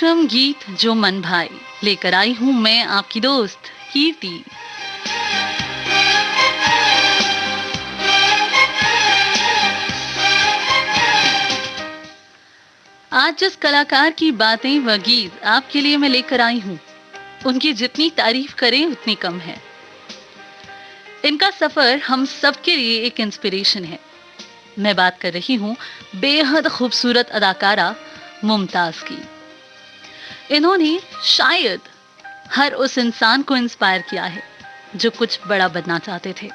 कार्यक्रम गीत जो मन भाई लेकर आई हूं मैं आपकी दोस्त कीर्ति। आज जिस कलाकार की बातें व गीत आपके लिए मैं लेकर आई हूं, उनकी जितनी तारीफ करें उतनी कम है। इनका सफर हम सबके लिए एक इंस्पिरेशन है। मैं बात कर रही हूं बेहद खूबसूरत अदाकारा मुमताज की। इन्होंने शायद हर उस इंसान को इंस्पायर किया है जो कुछ बड़ा बनना चाहते थे,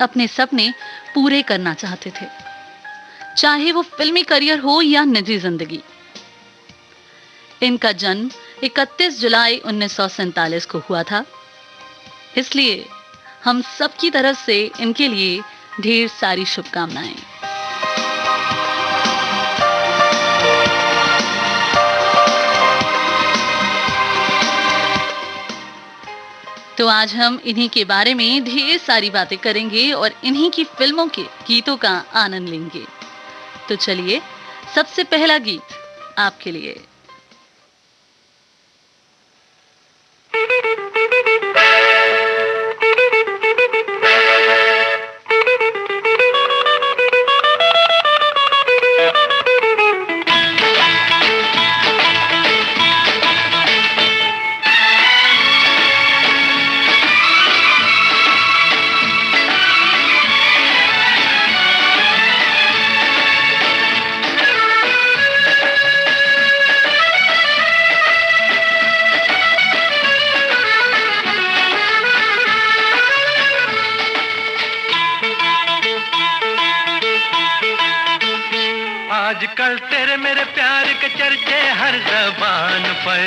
अपने सपने पूरे करना चाहते थे, चाहे वो फिल्मी करियर हो या निजी जिंदगी। इनका जन्म 31 जुलाई 1947 को हुआ था, इसलिए हम सबकी तरफ से इनके लिए ढेर सारी शुभकामनाएं। तो आज हम इन्हीं के बारे में ढेर सारी बातें करेंगे और इन्हीं की फिल्मों के गीतों का आनंद लेंगे। तो चलिए, सबसे पहला गीत आपके लिए। आजकल तेरे मेरे प्यार के चर्चे हर ज़बान पर,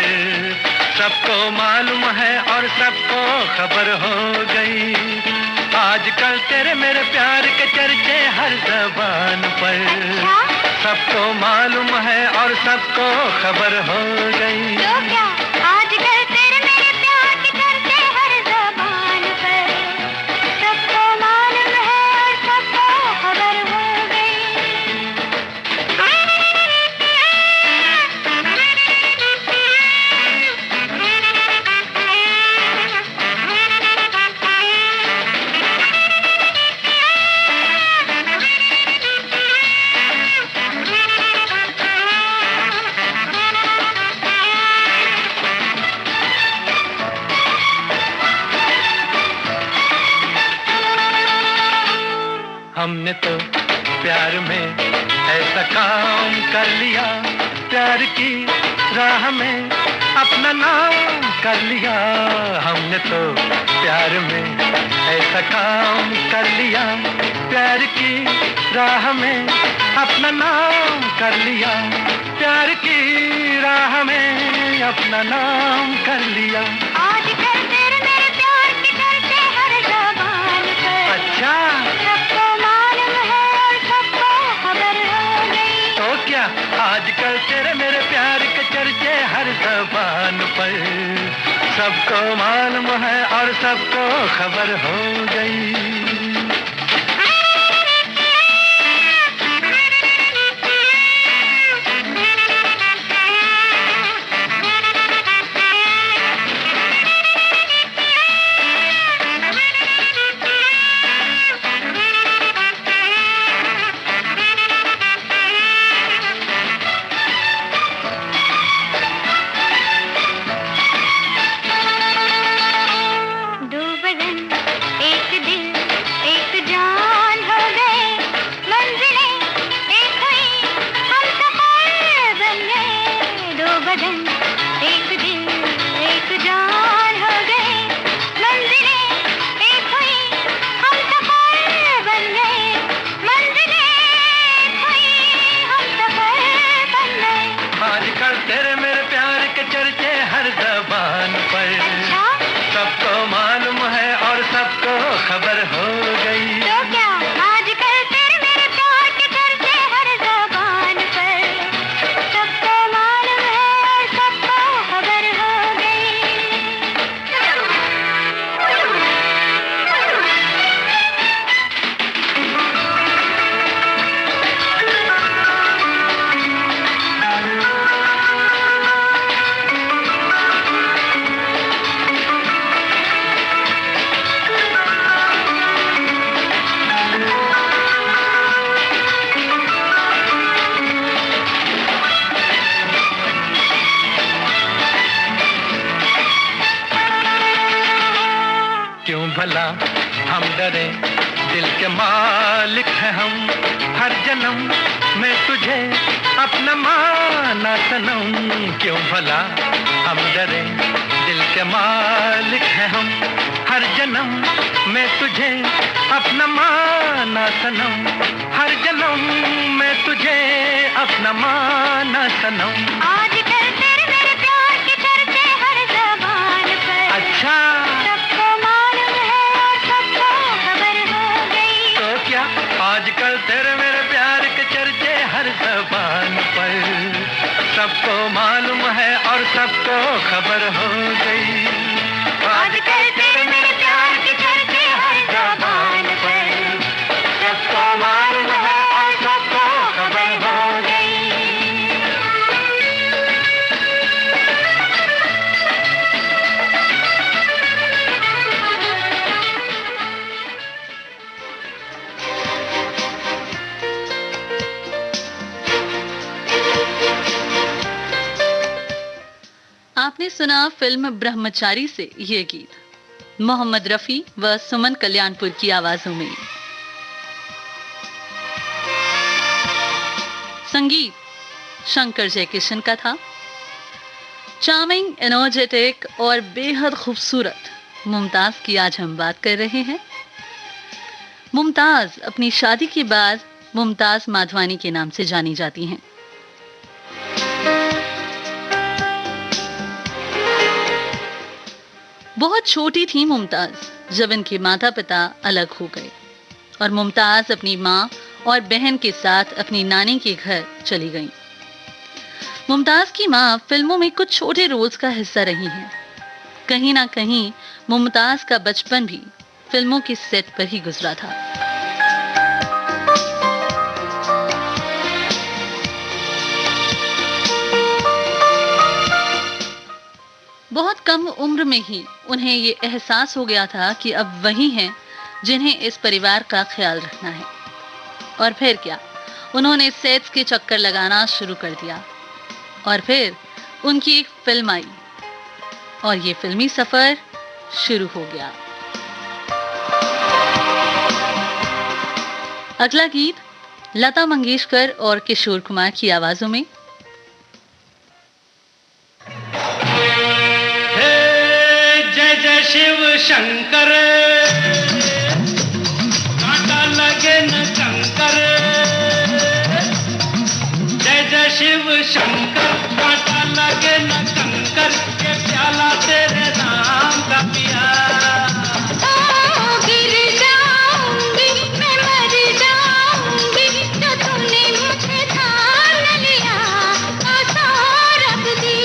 सबको मालूम है और सबको खबर हो गई। आजकल तेरे मेरे प्यार के चर्चे हर ज़बान पर, सबको मालूम है और सबको खबर हो गई। तो क्या आजकल तेरे मेरे प्यार के चर्चे हर ज़बान पर, सबको मालूम है और सबको खबर हो गई। हमने तो प्यार में ऐसा काम कर लिया, प्यार की राह में अपना नाम कर लिया। हमने तो प्यार में ऐसा काम कर लिया, प्यार की राह में अपना नाम कर लिया, प्यार की राह में अपना नाम कर लिया। आजकल तेरे मेरे प्यार के चर्चे हर ज़बान पर, अच्छा, सबको मालूम है और सबको खबर हो गई। तो क्या आजकल तेरे मेरे प्यार के चर्चे हर ज़बान पर, सबको मालूम है और सबको खबर हो गई। दो बदन एक दिल एक जान हो गए, मंजिलें एक हुई हम सफर बन गए। दो बदन एक दिल एक जान हो गए, मंजिलें एक हुई हम सफर बन गए, मंजिलें एक हुई हम सफर बन गए। आजकल तेरे मेरे प्यार के चर्चे हर ज़बान पर, अच्छा, सबको मालूम है और सबको खबर हो गई। तो क्या आजकल तेरे मेरे प्यार के चर्चे हर ज़बान पर, सबको मालूम है और सबको खबर हो गई। भला हम डरे, दिल के मालिक हैं हम, हर जन्म में तुझे अपना माना सनम। क्यों भला हम डरे, दिल के मालिक हैं हम, हर जन्म में तुझे अपना माना सनम, हर जन्म में तुझे अपना माना सनम। आजकल तेरे मेरे प्यार के चर्चे हर ज़बान पर। अच्छा, सबको मालूम है और सबको खबर हो गई। तो क्या आजकल तेरे मेरे प्यार के चर्चे हर ज़बान पर, सबको मालूम है और सबको खबर हो गई। आजकल तेरे मेरे प्यार के चर्चे हर ज़बान पर, सबको मालूम है और सबको खबर हो गई। आपने सुना फिल्म ब्रह्मचारी से ये गीत मोहम्मद रफी व सुमन कल्याणपुर की आवाजों में। संगीत शंकर जयकिशन का था। चार्मिंग, एनर्जेटिक और बेहद खूबसूरत मुमताज की आज हम बात कर रहे हैं। मुमताज अपनी शादी के बाद मुमताज माधवानी के नाम से जानी जाती हैं। बहुत छोटी थी मुमताज जब इनके माता पिता अलग हो गए और मुमताज अपनी माँ और बहन के साथ अपनी नानी के घर चली गईं। मुमताज की माँ फिल्मों में कुछ छोटे रोल्स का हिस्सा रही हैं। कहीं ना कहीं मुमताज का बचपन भी फिल्मों के सेट पर ही गुजरा था। बहुत कम उम्र में ही उन्हें ये एहसास हो गया था कि अब वही हैं जिन्हें इस परिवार का ख्याल रखना है। और फिर क्या, उन्होंने सेट्स के चक्कर लगाना शुरू कर दिया और फिर उनकी एक फिल्म आई और ये फिल्मी सफर शुरू हो गया। अगला गीत लता मंगेशकर और किशोर कुमार की आवाजों में। जय जय शिव शंकर, कांटा लगे न कंकर। जय जय शिव शंकर, कांटा लगे न कंकर। के प्याला तेरे नाम का पिया। गिर जाऊंगी मैं, मर जाऊंगी जो तूने मुझे ठान लिया। आशा रख दी।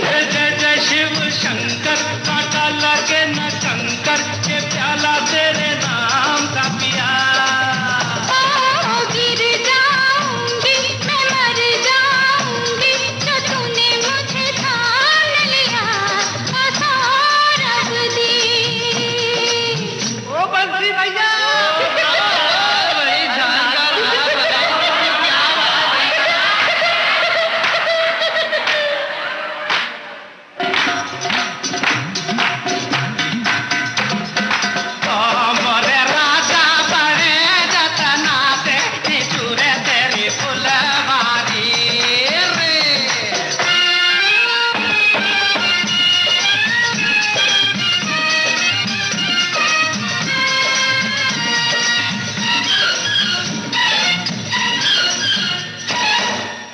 जय जय शिव शंकर, कांटा लगे न कंकर। के प्याला तेरे नाम का पिया। गिर जाऊंगी मैं, मर जाऊंगी जो तूने मुझे ठान लिया। आशा रख दी। ओ बंसी भैया, वही जानकार मोरे राजा बड़े जतना से निचुरे तेरी फुलवारी रे।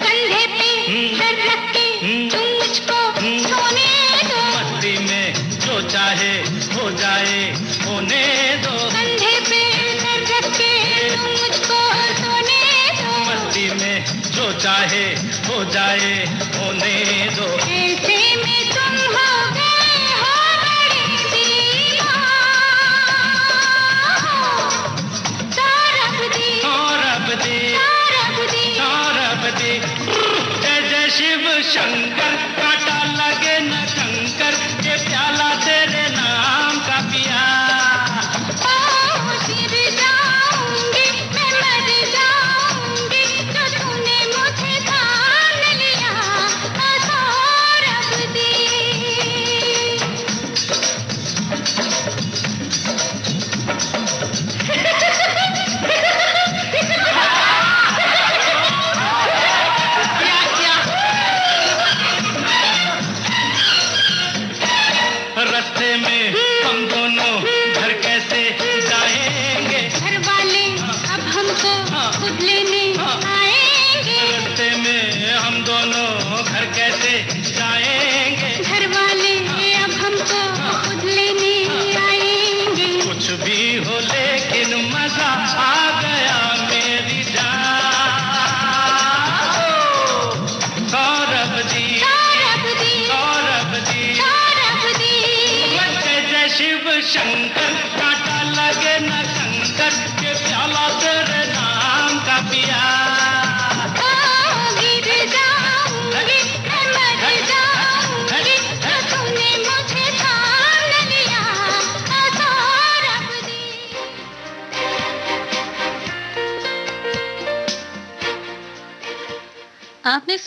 कंधे पे सर रख के तुम मुझको सोने दो। मस्ती में जो चाहे हो जाए होने दो। कंधे पे सर रख के तुम मुझको सोने दो। मस्ती में जो चाहे हो जाए होने दो। ऐसे में तुम हो गए हो बड़े दीवाने। सौरभ दी, सौरभ दे, सौरभ दी। सौरभ दे। जय जय शिव शंकर, कांटा लगे न कंकर। के प्याला तेरे नाम का पिया। गिर जाऊंगी मैं, मर जाऊंगी जो तूने मुझे ठान लिया। सौरभ दी।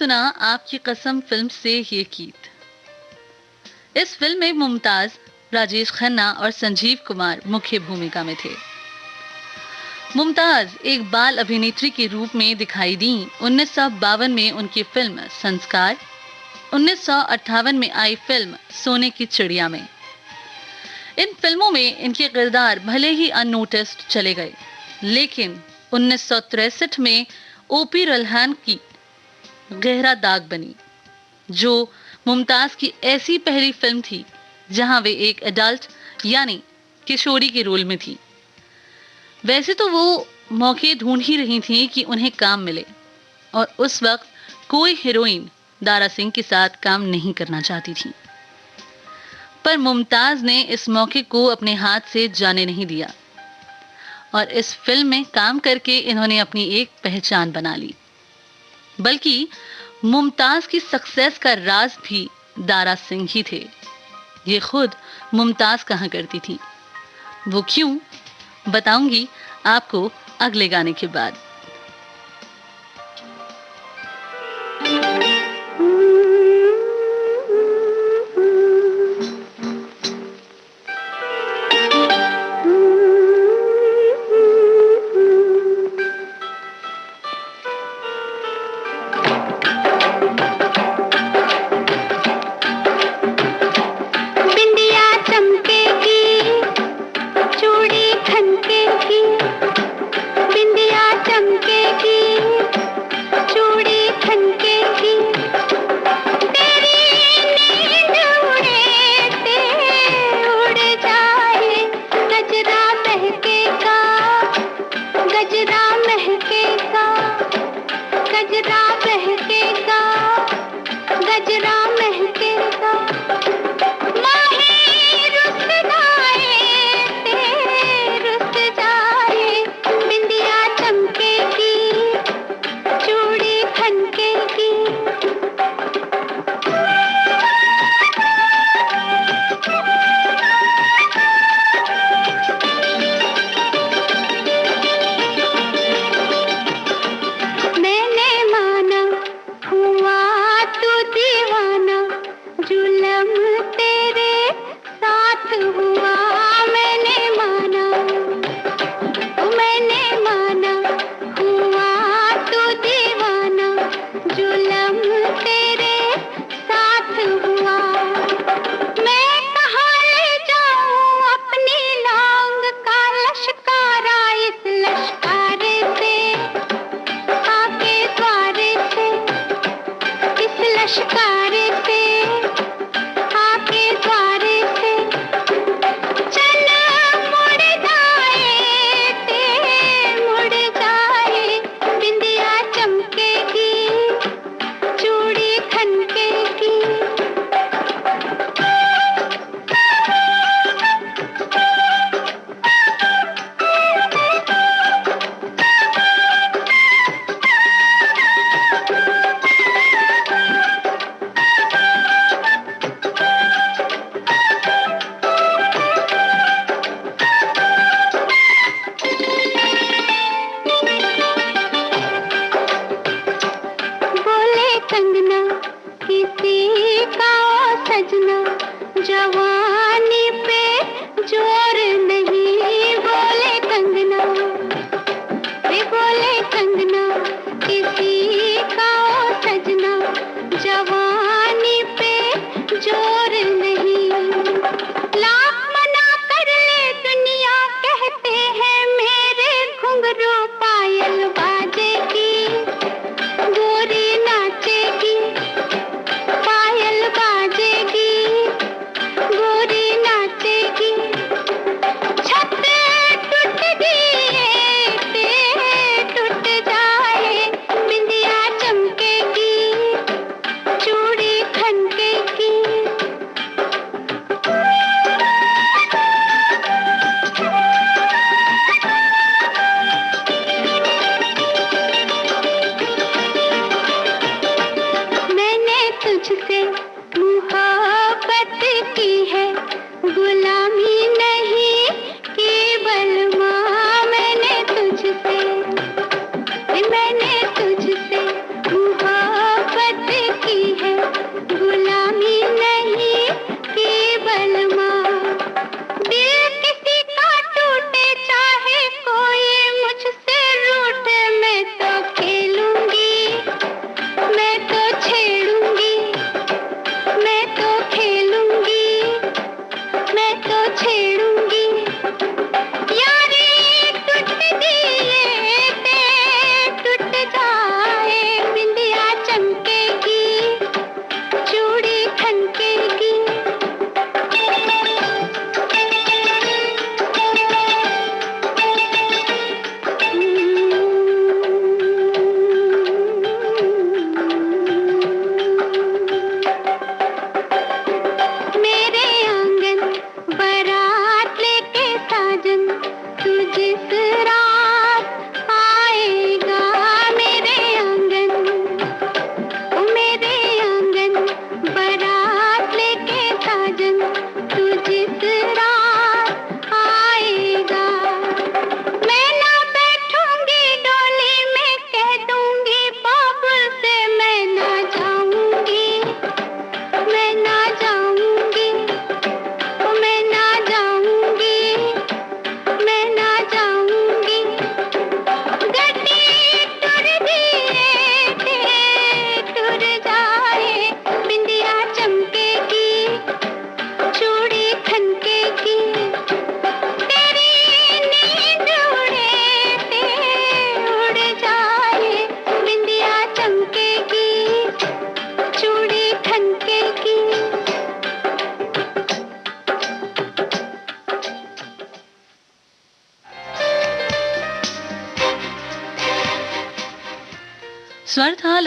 सुना आपकी कसम फिल्म से ये गीत। इस फिल्म में मुमताज, राजेश खन्ना और संजीव कुमार मुख्य भूमिका में थे। मुमताज एक बाल अभिनेत्री के रूप में दिखाई दी 1952 में उनकी फिल्म संस्कार, 1958 में आई फिल्म सोने की चिड़िया में। इन फिल्मों में इनके किरदार भले ही अननोटिस्ड चले गए, लेकिन 1963 में ओपी रल्हान की गहरा दाग बनी, जो मुमताज की ऐसी पहली फिल्म थी जहां वे एक एडल्ट यानी किशोरी के रोल में थी। वैसे तो वो मौके ढूंढ ही रही थी कि उन्हें काम मिले, और उस वक्त कोई हीरोइन दारा सिंह के साथ काम नहीं करना चाहती थी, पर मुमताज ने इस मौके को अपने हाथ से जाने नहीं दिया और इस फिल्म में काम करके इन्होंने अपनी एक पहचान बना ली। बल्कि मुमताज की सक्सेस का राज भी दारा सिंह ही थे। ये खुद मुमताज कहा करती थी। वो क्यों, बताऊंगी आपको अगले गाने के बाद। मैंने तुझसे मोहब्बत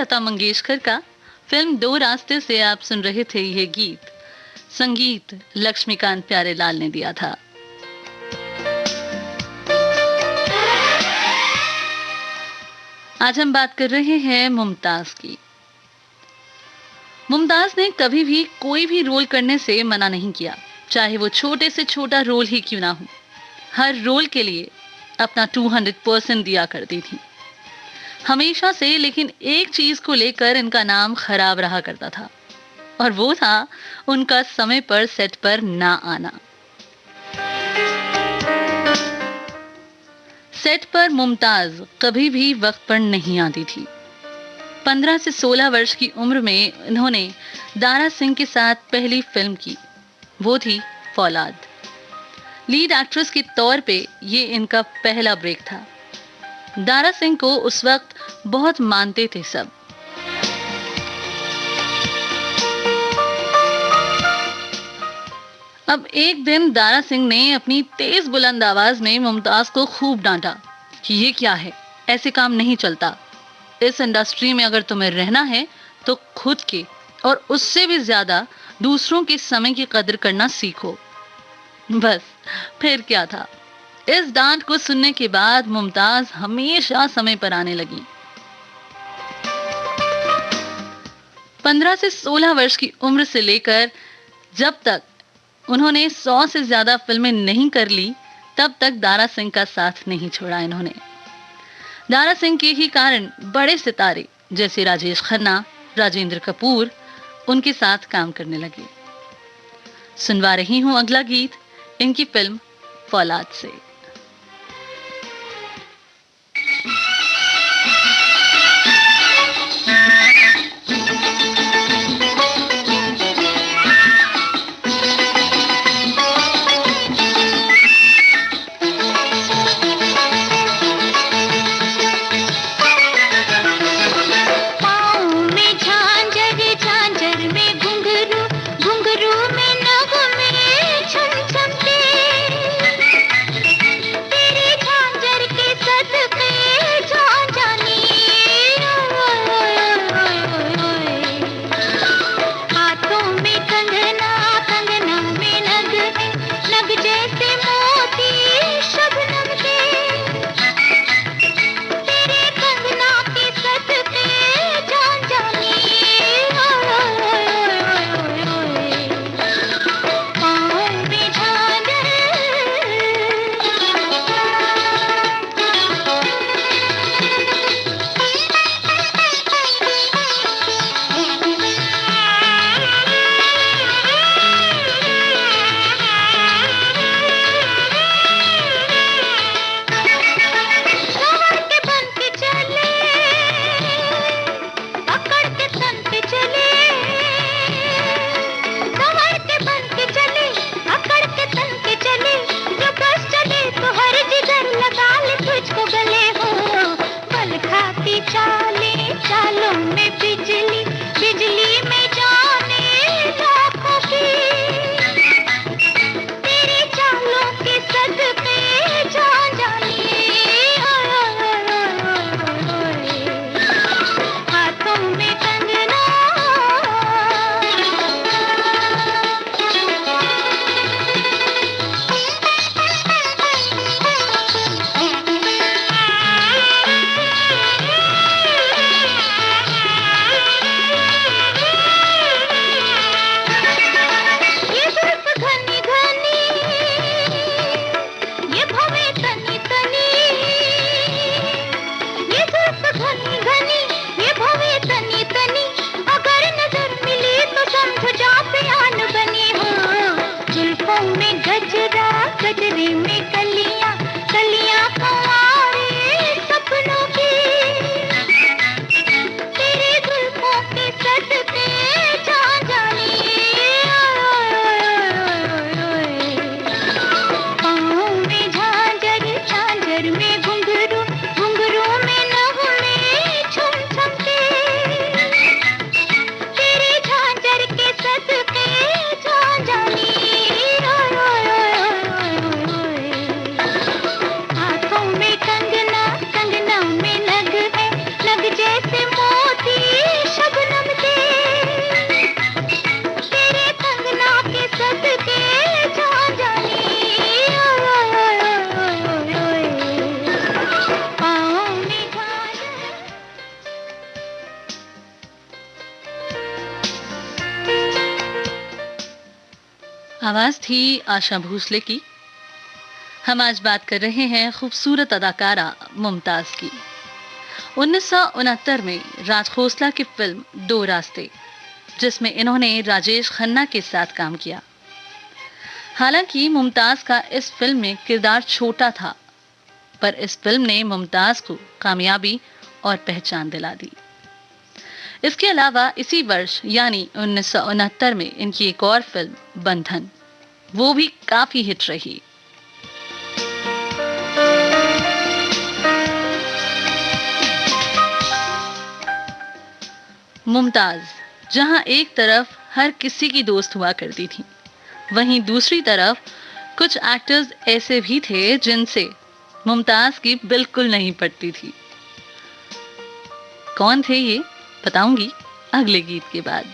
लता मंगेशकर का। फिल्म दो रास्ते से आप सुन रहे थे ये गीत। संगीत लक्ष्मीकांत प्यारेलाल ने दिया था। आज हम बात कर रहे हैं मुमताज की। मुमताज ने कभी भी कोई भी रोल करने से मना नहीं किया, चाहे वो छोटे से छोटा रोल ही क्यों ना हो। हर रोल के लिए अपना 200% दिया करती थी हमेशा से। लेकिन एक चीज को लेकर इनका नाम खराब रहा करता था, और वो था उनका समय पर सेट पर ना आना। सेट पर मुमताज कभी भी वक्त पर नहीं आती थी। 15 से 16 वर्ष की उम्र में इन्होंने दारा सिंह के साथ पहली फिल्म की, वो थी फौलाद। लीड एक्ट्रेस के तौर पे ये इनका पहला ब्रेक था। दारा सिंह को उस वक्त बहुत मानते थे सब। अब एक दिन दारा सिंह ने अपनी तेज बुलंद आवाज में मुमताज को खूब डांटा कि ये क्या है, ऐसे काम नहीं चलता। इस इंडस्ट्री में अगर तुम्हें रहना है तो खुद के और उससे भी ज्यादा दूसरों के समय की कदर करना सीखो। बस फिर क्या था, इस डांट को सुनने के बाद मुमताज हमेशा समय पर आने लगी। 15 से 16 वर्ष की उम्र से लेकर जब तक उन्होंने 100 से ज्यादा फिल्में नहीं कर ली, तब तक दारा सिंह का साथ नहीं छोड़ा इन्होंने। दारा सिंह के ही कारण बड़े सितारे जैसे राजेश खन्ना, राजेंद्र कपूर उनके साथ काम करने लगे। सुनवा रही हूं अगला गीत इनकी फिल्म फौलाद से। आवाज थी आशा भोसले की। हम आज बात कर रहे हैं खूबसूरत अदाकारा मुमताज की। 1969 में राज खोसला की फिल्म दो रास्ते, जिसमें इन्होंने राजेश खन्ना के साथ काम किया। हालांकि मुमताज का इस फिल्म में किरदार छोटा था, पर इस फिल्म ने मुमताज को कामयाबी और पहचान दिला दी। इसके अलावा इसी वर्ष यानी 1969 में इनकी एक और फिल्म बंधन, वो भी काफी हिट रही। मुमताज जहां एक तरफ हर किसी की दोस्त हुआ करती थी, वहीं दूसरी तरफ कुछ एक्टर्स ऐसे भी थे जिनसे मुमताज की बिल्कुल नहीं पटती थी। कौन थे ये, बताऊंगी अगले गीत के बाद।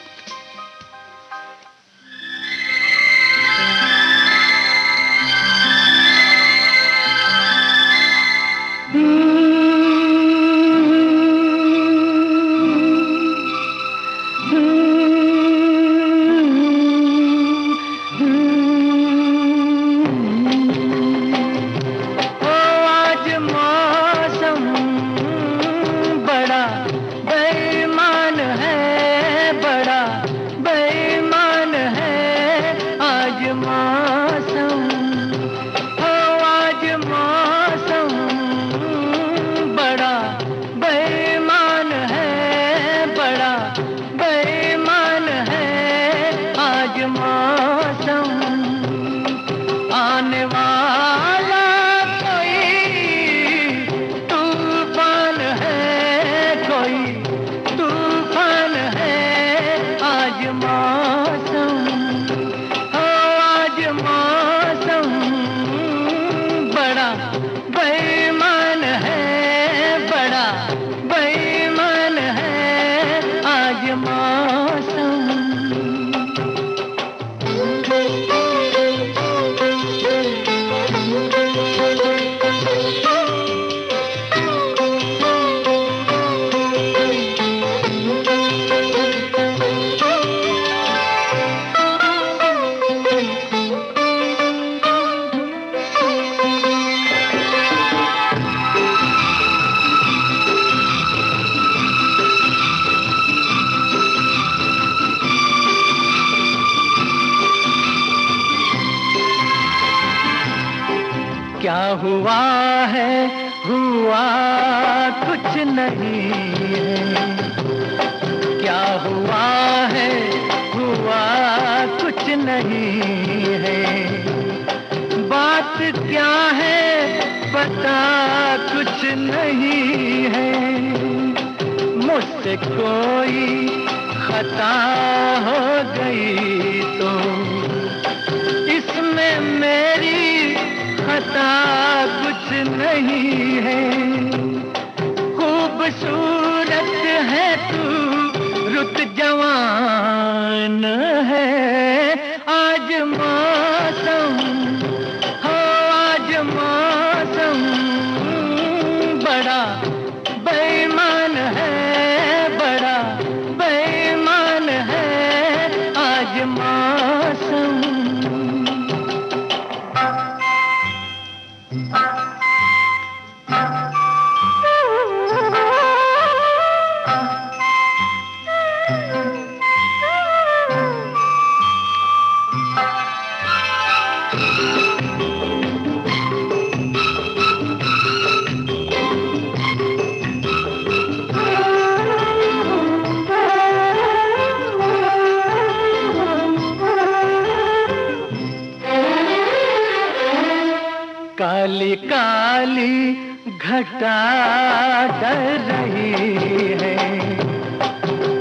क्या हुआ है, हुआ कुछ नहीं है। क्या हुआ है, हुआ कुछ नहीं है। बात क्या है, पता कुछ नहीं है। मुझसे कोई खता हो गई तो इसमें मेरी खता कुछ नहीं है। खूबसूरत है तू, रुत जवान है। आज मौसम हो, आज मौसम बड़ा बेईमान है, बड़ा बेईमान है। आज मौसम काली काली घटा डर रही है।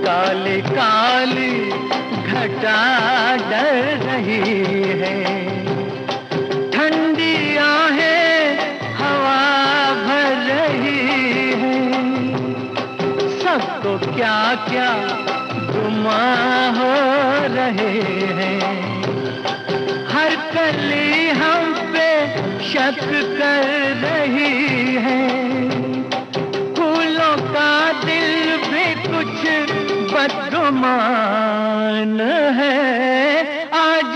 काली काली घटा डर रही है। ठंडी आहें हवा भर रही है। सबको क्या क्या गुमा हो रहे हैं। हर कली हम पे शक कर रही है। फूलों का दिल भी कुछ बदगुमान है। आज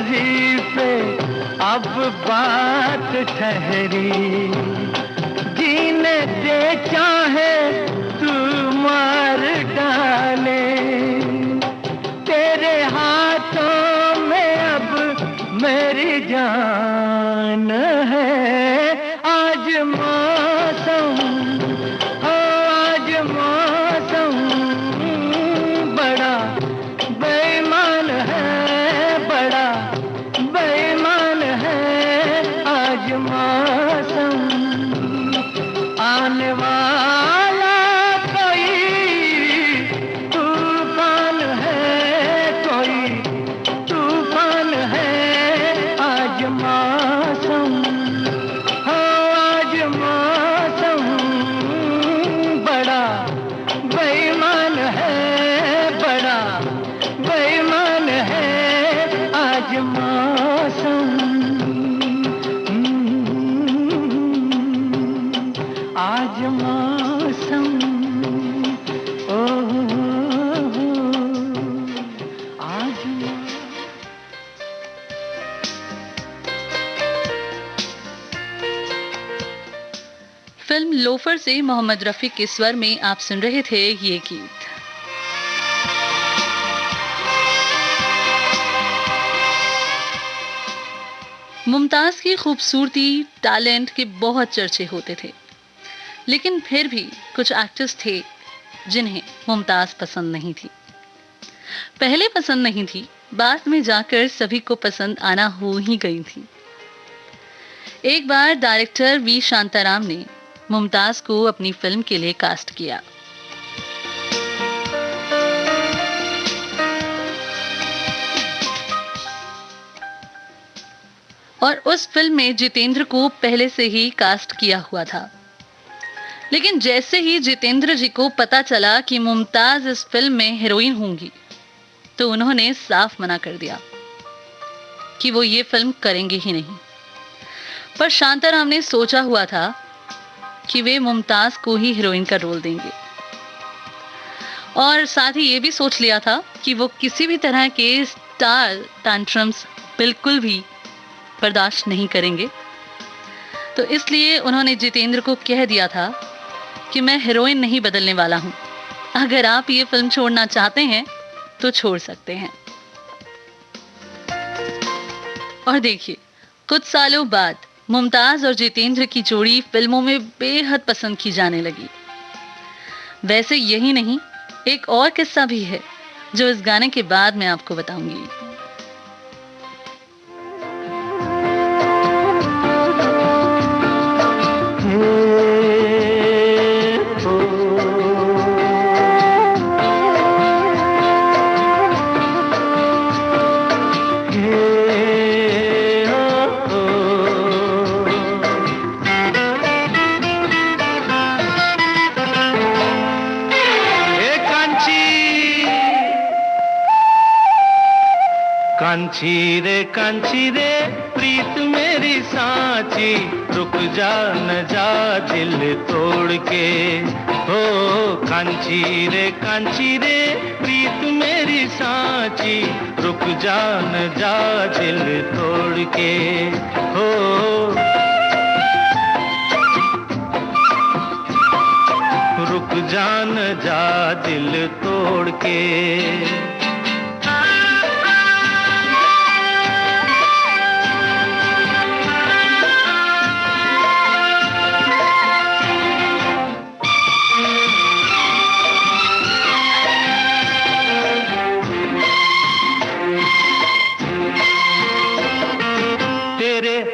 वहीं पे अब बात ठहरी। जीने दे चाहे तू मार डाले, तेरे हाथों में अब मेरी जान है। आज मौसम, आज मौसम बड़ा बेईमान है, बड़ा बेईमान है। आज मौसम आने वाला कोई तूफान है, कोई तूफान है। आज मौसम, आज मौसम बड़ा बेईमान है, बड़ा बेईमान है। आज मौसम, आज मौसम, ओ आज मौसम। फिल्म लोफर से मोहम्मद रफी के स्वर में आप सुन रहे थे ये गीत। मुमताज की खूबसूरती, टैलेंट के बहुत चर्चे होते थे, लेकिन फिर भी कुछ एक्टर्स थे जिन्हें मुमताज पसंद नहीं थी। पहले पसंद नहीं थी, बाद में जाकर सभी को पसंद आना हो ही गई थी। एक बार डायरेक्टर वी शांताराम ने मुमताज को अपनी फिल्म के लिए कास्ट किया। और उस फिल्म में जितेंद्र को पहले से ही कास्ट किया हुआ था। लेकिन जैसे ही जितेंद्र जी को पता चला कि मुमताज इस फिल्म में हीरोइन होंगी, तो उन्होंने साफ मना कर दिया कि वो ये फिल्म करेंगे ही नहीं। पर शांताराम ने सोचा हुआ था कि वे मुमताज को ही हीरोइन का रोल देंगे, और साथ ही ये भी सोच लिया था कि वो किसी भी तरह के स्टार टैंट्रम्स बिल्कुल भी बर्दाश्त नहीं करेंगे। तो इसलिए उन्होंने जितेंद्र को कह दिया था कि मैं हीरोइन नहीं बदलने वाला हूं, अगर आप ये फिल्म छोड़ना चाहते हैं तो छोड़ सकते हैं। और देखिए, कुछ सालों बाद मुमताज और जितेंद्र की जोड़ी फिल्मों में बेहद पसंद की जाने लगी। वैसे यही नहीं, एक और किस्सा भी है जो इस गाने के बाद मैं आपको बताऊंगी। कांची रे प्रीत मेरी सांची, रुक जा न जा दिल तोड़ के। हो कांची रे प्रीत मेरी सांची, रुक जा न जा दिल तोड़ के। हो रुक जा न जा दिल तोड़ के।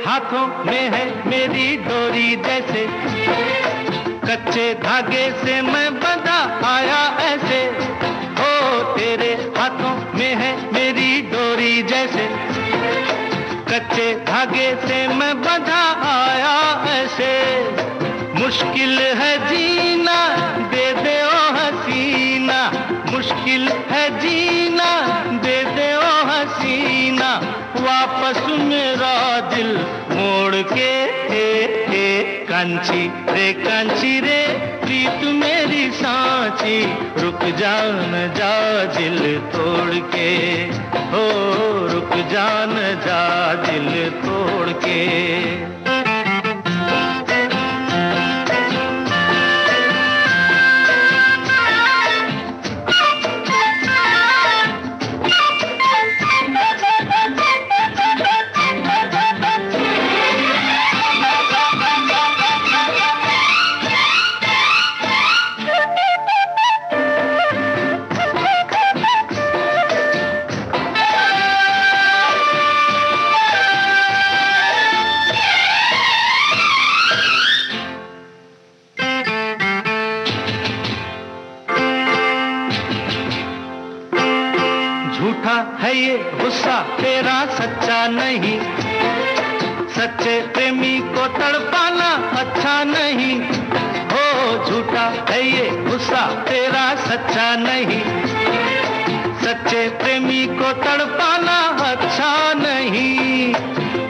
हाथों में है मेरी डोरी जैसे, कच्चे धागे से मैं बंधा आया ऐसे। हो तेरे हाथों में है मेरी डोरी जैसे, कच्चे धागे से मैं बंधा आया ऐसे। मुश्किल है जीना दे दे ओ हसीना, मुश्किल है जीना दे दे ओ हसीना। वापस मेरा दिल मोड़ के कांची रे प्रीत मेरी सांची, रुक जा न जा दिल तोड़ के, हो रुक जा न जा दिल तोड़ के। झूठा है ये गुस्सा तेरा सच्चा नहीं, सच्चे प्रेमी को तड़पाना अच्छा नहीं। हो झूठा है ये गुस्सा तेरा सच्चा नहीं, सच्चे प्रेमी को तड़पाना अच्छा नहीं।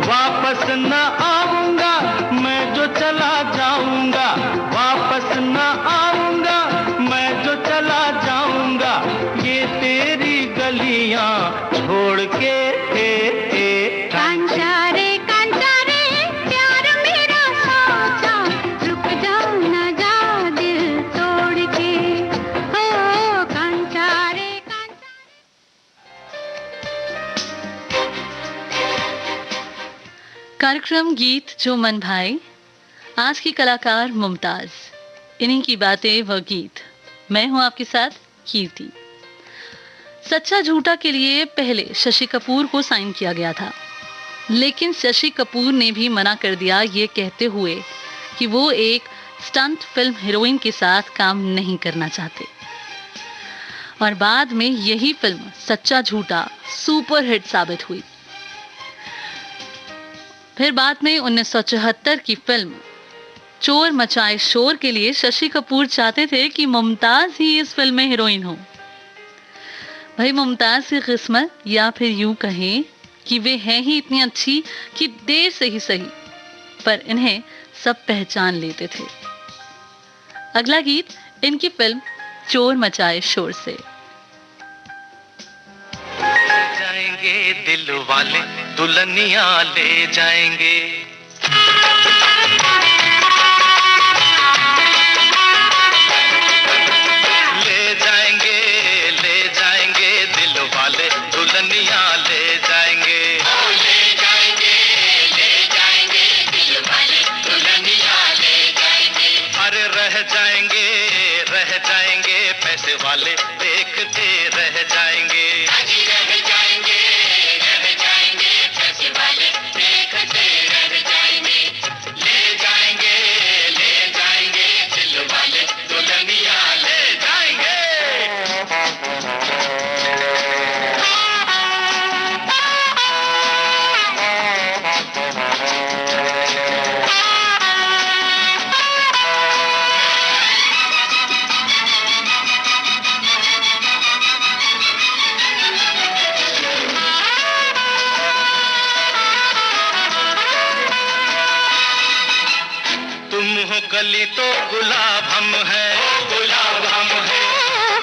वापस न आऊंगा मैं जो चला जाऊंगा, वापस न आऊंगा मैं जो चला जाऊंगा, ये तेरी गलियां छोड़ के। कांचा रे प्यार मेरा सोचा, रुक जा न जा दिल तोड़ के, हो कांचा रे कांचा। कार्यक्रम गीत जो मन भाए, आज की कलाकार मुमताज, इन्हीं की बातें व गीत। मैं हूं आपके साथ कीर्ति। सच्चा झूठा के लिए पहले शशि कपूर को साइन किया गया था, लेकिन शशि कपूर ने भी मना कर दिया, ये कहते हुए कि वो एक स्टंट फिल्म हीरोइन के साथ काम नहीं करना चाहते। और बाद में यही फिल्म सच्चा झूठा सुपरहिट साबित हुई। फिर बाद में 1974 की फिल्म चोर मचाए शोर के लिए शशि कपूर चाहते थे कि मुमताज ही इस फिल्म में हीरोइन हो। भाई मुमताज की किस्मत, या फिर यूं कहें कि वे हैं ही इतनी अच्छी कि देर से ही सही, पर इन्हें सब पहचान लेते थे। अगला गीत इनकी फिल्म चोर मचाए शोर से। जाएंगे दिल वाले दुल्हनिया ले जाएंगे, ले जाएंगे दिल वाले दुल्हनिया ले जाएंगे, ले जाएंगे दिल वाले दुल्हनिया ले जाएंगे। अरे रह जाएंगे पैसे वाले देखते रह जाएंगे, रह जाएंगे पैसे वाले देखते रह जाएंगे। ले जाएंगे दिल वाले दुल्हनिया ले जाएंगे। गली तो गुलाब हम है, गुलाब हम है,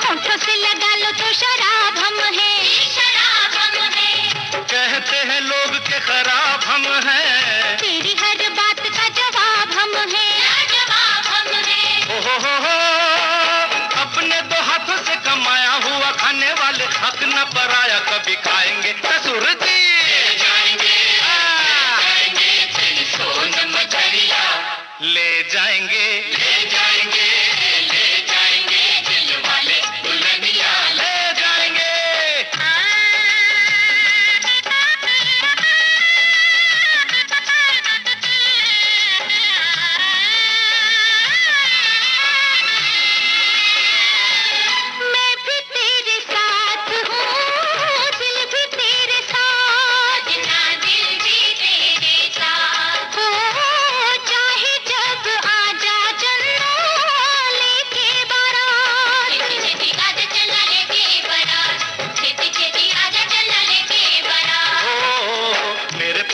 होठों से लगा लो तो शराब हम है, शराब हम है। कहते हैं लोग के खराब हम है, तेरी हर बात का जवाब हम है, जवाब हम है। हो अपने दो हाथों से कमाया हुआ खाने वाले हक न पराया कभी खाएंगे ससुर जी। ले जाएंगे दिल वाले दुल्हनिया ले जाएंगे।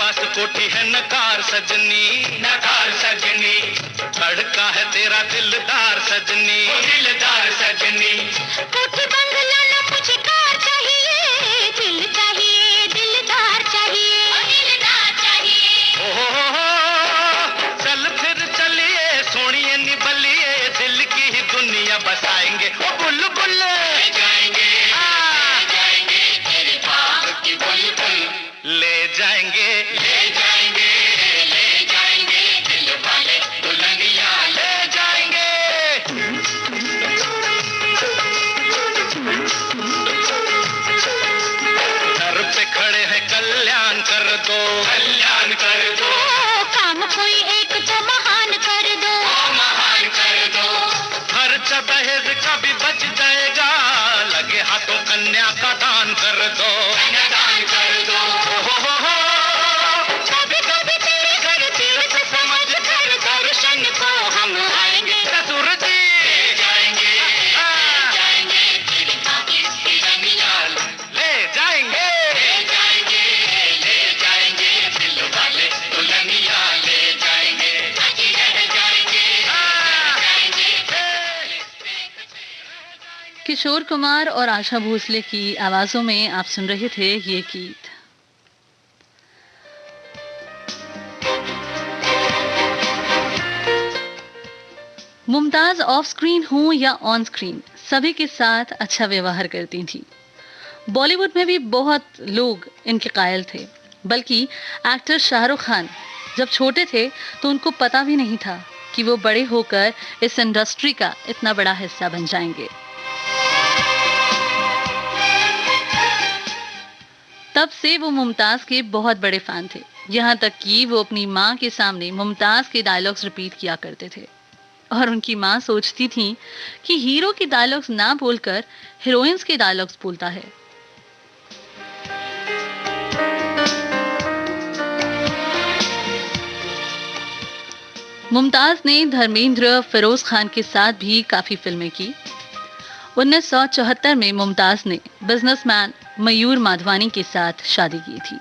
पास कोठी है नकार सजनी, नकार सजनी, लड़का है तेरा दिलदार सजनी, दिलदार सजनी। कोठी बंगला न मुझे कार चाहिए, दिल चाहिए, दिलदार चाहिए, दिलदार चाहिए। ओहो चल फिर चलिए सोनिए निबलिए, दिल की ही दुनिया बसाएंगे ओ बुलबुल। ले जाएंगे तेरे बाग की बुलबुल, ले जाएंगे दिल वाले दुल्हनिया ले जाएंगे। घर पे खड़े हैं कल्याण कर दो, कल्याण कर दो, काम कोई एक तो महान कर दो, महान कर दो। खर्चा दहेज का भी बच जाएगा, लगे हाथों कन्या का दान कर दो, दान कर दो। कभी कभी तेरे घर तीर्थ समझ कर दर्शन को हम आएंगे, ससुर जी ले जाएंगे तेरी बाकी की दुनिया ले जाएंगे, दिल वाले दुल्हनिया ले जाएंगे, किशोर कुमार और आशा भोसले की आवाजों में आप सुन रहे थे ये गीत। मुमताज ऑफ स्क्रीन हो या ऑन स्क्रीन सभी के साथ अच्छा व्यवहार करती थी। बॉलीवुड में भी बहुत लोग इनके कायल थे, बल्कि एक्टर शाहरुख खान जब छोटे थे तो उनको पता भी नहीं था कि वो बड़े होकर इस इंडस्ट्री का इतना बड़ा हिस्सा बन जाएंगे। तब से वो मुमताज के बहुत बड़े फैन थे, यहाँ तक कि वो अपनी माँ के सामने मुमताज के डायलॉग्स रिपीट किया करते थे। और उनकी माँ सोचती थी कि हीरो के डायलॉग्स ना बोलकर हीरोइंस के डायलॉग्स बोलता है। मुमताज ने धर्मेंद्र, फिरोज खान के साथ भी काफी फिल्में की। 1974 में मुमताज ने बिजनेसमैन मयूर माधवानी के साथ शादी की थी।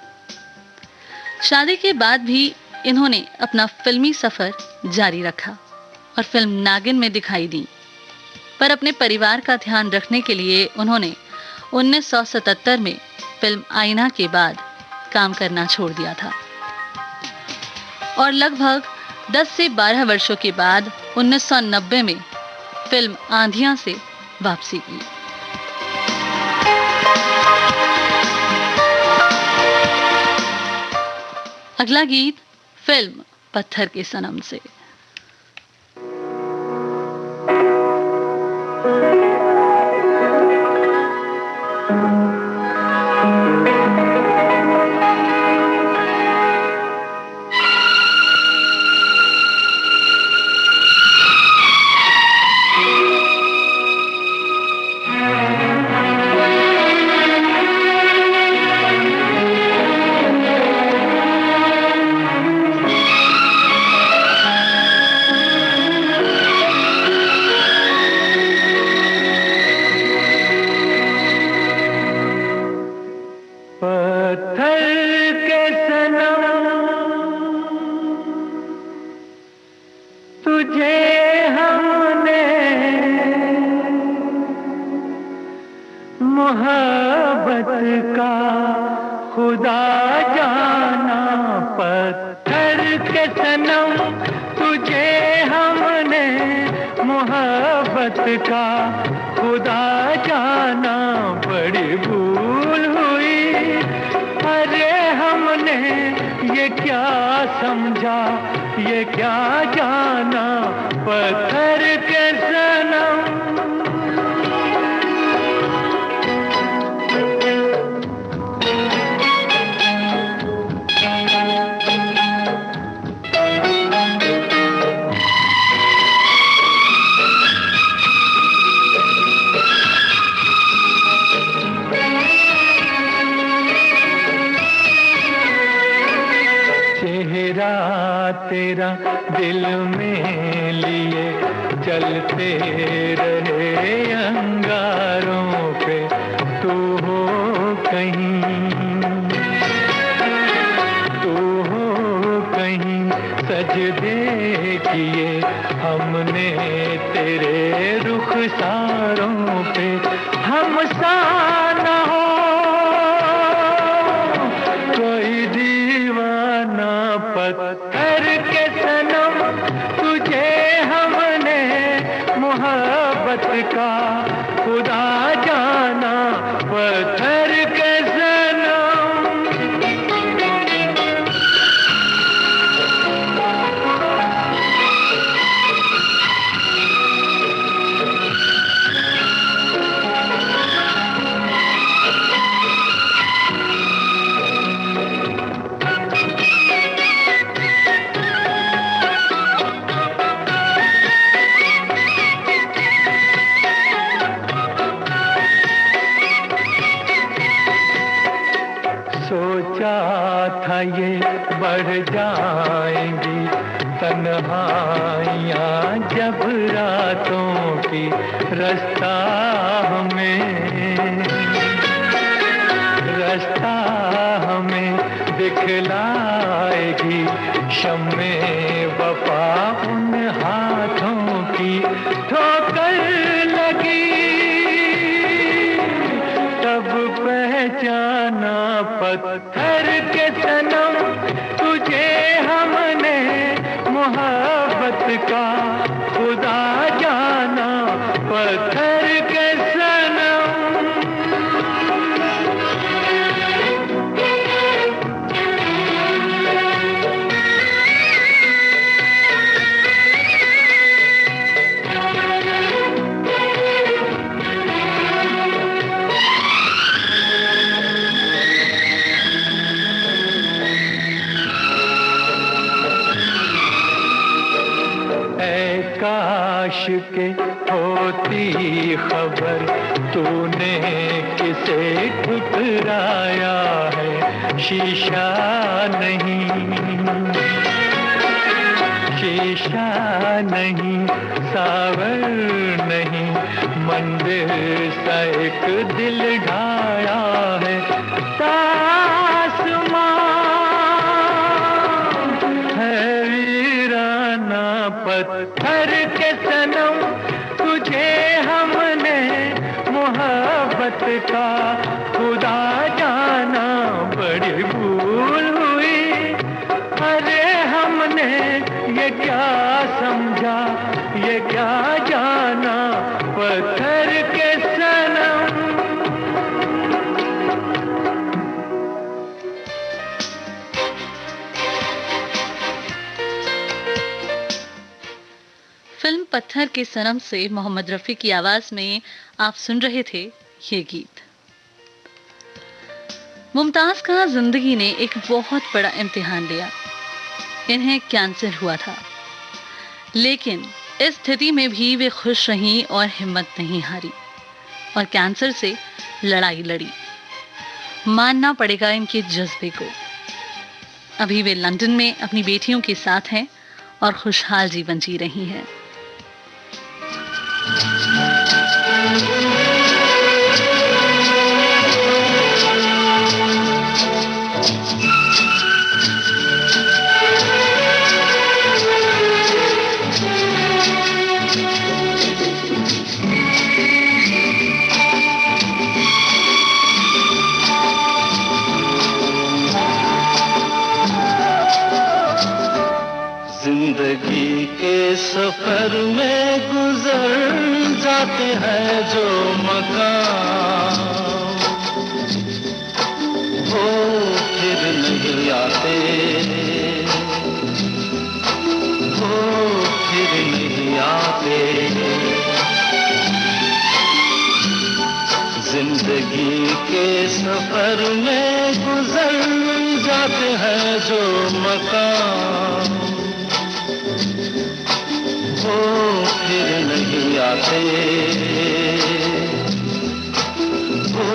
शादी के बाद भी इन्होंने अपना फिल्मी सफर जारी रखा और फिल्म नागिन में दिखाई दी, पर अपने परिवार का ध्यान रखने के लिए उन्होंने 1977 में फिल्म आईना के बाद काम करना छोड़ दिया था और लगभग 10 से 12 वर्षों के बाद 1990 में फिल्म आंधियां से वापसी की। अगला गीत फिल्म पत्थर के सनम से। तेरा दिल में लिए चलते रहे अंगारों पे, तू हो कहीं, तू सजदे किए हमने तेरे रुखसारों पे, हम सा न हो कोई दीवाना पत्थर के सनम, तुझे हमने मोहब्बत का खुदा जाना, पत्थर के सोचा था ये बढ़ जाएंगी तन्हाइयाँ जब रातों की, रास्ता हमें दिखलाएगी शम्मे वफा उन हाथों की, ठोकर लगी तब पहचाना पत्थर के सनम, तुझे हमने मोहब्बत का खुदा जाना, पत्थर के सनम। काश के होती खबर तूने किसे ठुकराया है, शीशा नहीं सावर नहीं, मंदिर सा एक दिल ढाया है, पत्थर के सनम, तुझे हमने मोहब्बत का खुदा जाना, बड़ी भूल हुई अरे हमने ये क्या समझा, ये क्या जाना, पत्थर के सनम। फिल्म पत्थर के सनम से मोहम्मद रफी की आवाज में आप सुन रहे थे ये गीत। मुमताज का जिंदगी ने एक बहुत बड़ा इम्तिहान लिया। इन्हें कैंसर हुआ था, लेकिन इस स्थिति में भी वे खुश रहीं और हिम्मत नहीं हारी और कैंसर से लड़ाई लड़ी। मानना पड़ेगा इनके जज्बे को। अभी वे लंदन में अपनी बेटियों के साथ हैं और खुशहाल जीवन जी रही हैं। जिंदगी के सफर में गुजर जाते हैं जो मकाम, वो फिर नहीं आते, वो फिर नहीं आते। जिंदगी के सफर में गुजर जाते हैं जो मकाम, वो फिर नहीं आते, वो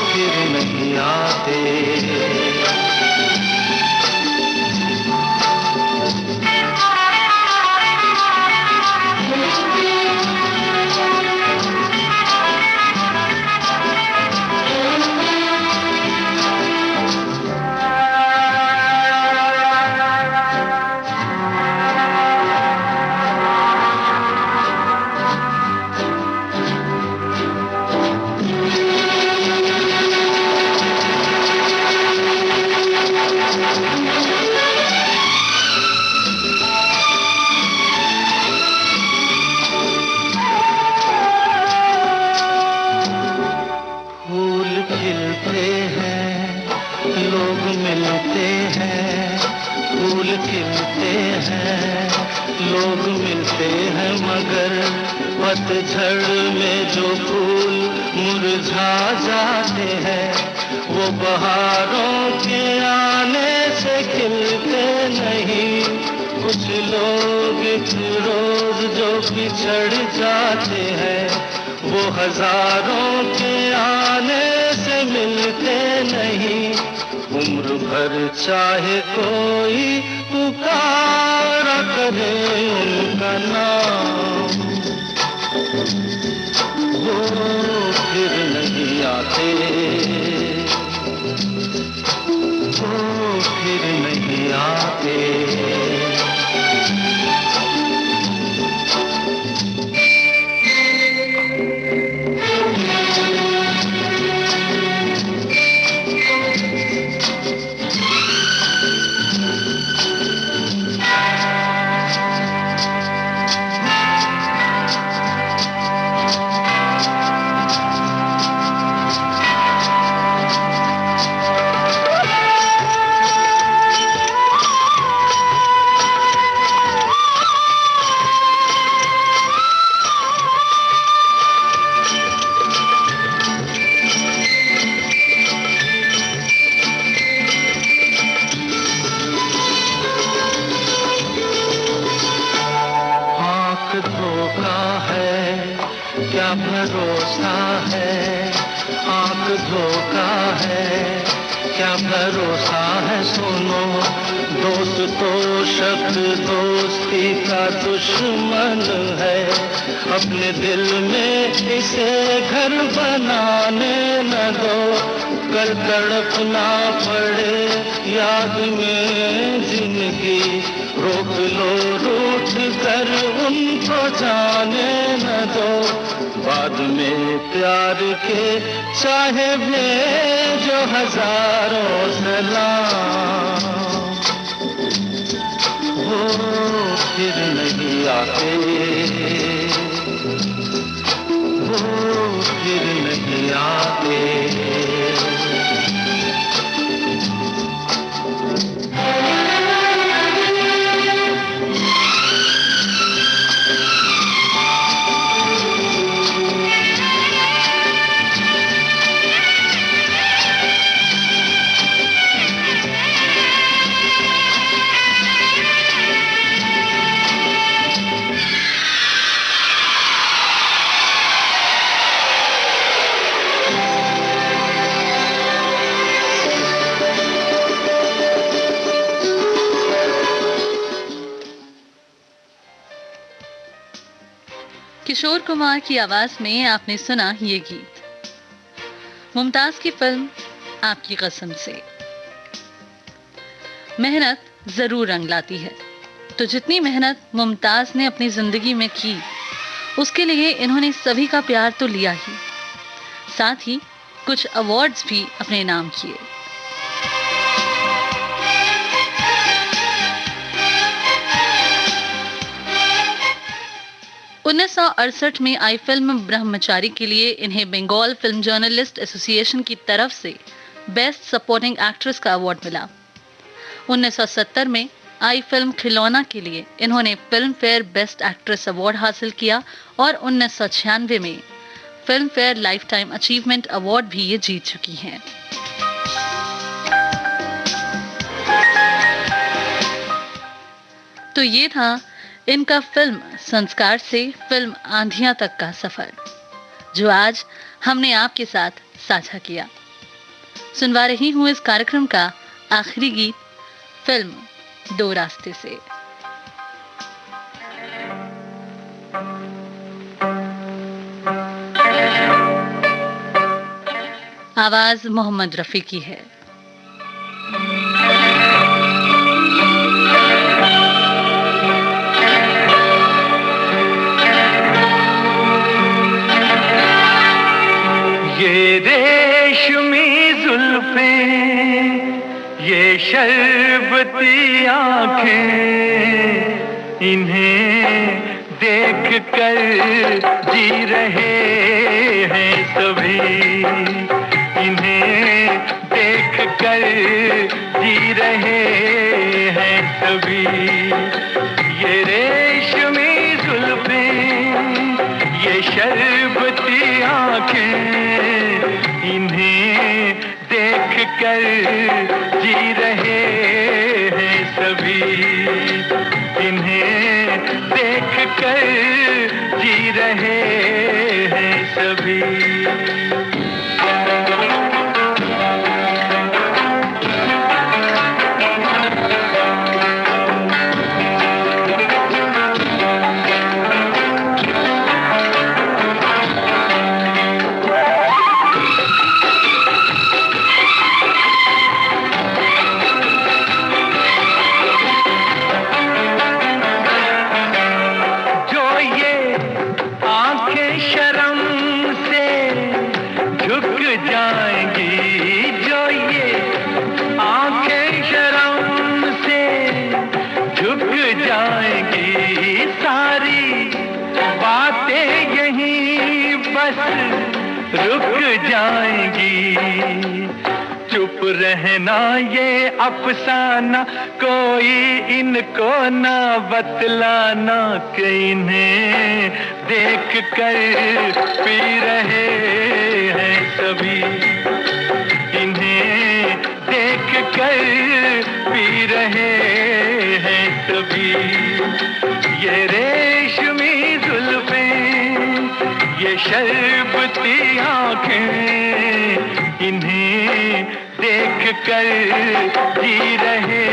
फिर नहीं आते। फूल खिलते हैं, लोग मिलते हैं, मगर पतझड़ में जो फूल मुरझा जाते हैं, वो बहारों के आने से खिलते नहीं। कुछ लोग एक रोज जो बिछड़ जाते हैं, वो हजारों के आने से मिलते नहीं। उम्र भर चाहे कोई पुकारा करे उनका नाम, वो फिर नहीं आते, वो फिर नहीं आते। क्या भरोसा है, आंख धोखा है, क्या भरोसा है। सुनो दोस्त तो शक दोस्ती का दुश्मन है, अपने दिल में इसे घर बनाने न दो, कल तड़पना पड़े याद में जिंदगी। रोक लो रूठ कर उनको जाने न दो, बाद में प्यार के चाहे भेजो हजारों सलाम, वो फिर नहीं आते, वो फिर नहीं आते। किशोर कुमार की आवाज में आपने सुना ये गीत मुमताज की फिल्म आपकी कसम से। मेहनत जरूर रंग लाती है, तो जितनी मेहनत मुमताज ने अपनी जिंदगी में की, उसके लिए इन्होंने सभी का प्यार तो लिया ही, साथ ही कुछ अवार्ड्स भी अपने नाम किए। उन्नीस 1968 में आई फिल्म ब्रह्मचारी के लिए इन्हें बंगाल फिल्म जर्नलिस्ट एसोसिएशन की तरफ से बेस्ट सपोर्टिंग एक्ट्रेस का अवार्ड मिला। 1970 में आई फिल्म खिलौना के लिए इन्होंने film fair best actress award हासिल किया और 1996 में film fair life time achievement award भी ये जीत चुकी हैं। तो ये था इनका फिल्म संस्कार से फिल्म आंधियां तक का सफर, जो आज हमने आपके साथ साझा किया। सुनवा रही हूं इस कार्यक्रम का आखिरी गीत फिल्म दो रास्ते से। आवाज मोहम्मद रफी की है। ये रेशमी जुल्फें, ये शरबती आंखें, इन्हें देख कर जी रहे हैं सभी, इन्हें देख कर जी रहे हैं सभी। ये रेशमी जुल्फें, ये शरबती आंखें, इन्हें देख कर जी रहे हैं सभी। इन्हें देख कर जी रहे हैं सभी। रुक जाएंगी, चुप रहना ये अफसाना, कोई इनको ना बतलाना कि इन्हें देख कर पी रहे हैं सभी। इन्हें देख कर पी रहे हैं सभी। ये रेशमी जुल्फें, ये शरबती आंखें, इन्हें देख कर जी रहे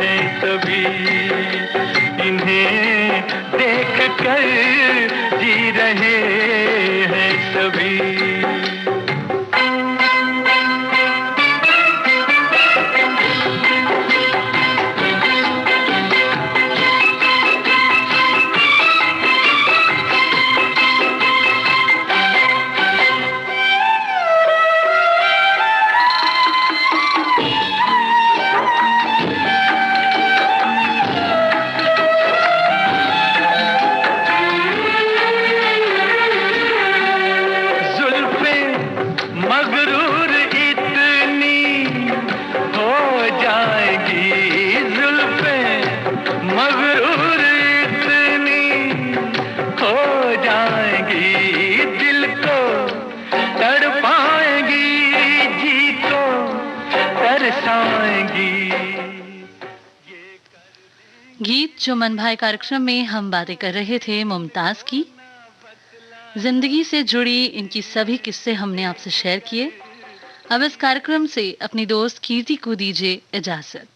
हैं सभी। इन्हें देख कर जी रहे हैं सभी। गीत जो मन भाए कार्यक्रम में हम बातें कर रहे थे मुमताज की। जिंदगी से जुड़ी इनकी सभी किस्से हमने आपसे शेयर किए। अब इस कार्यक्रम से अपनी दोस्त कीर्ति को दीजिए इजाजत।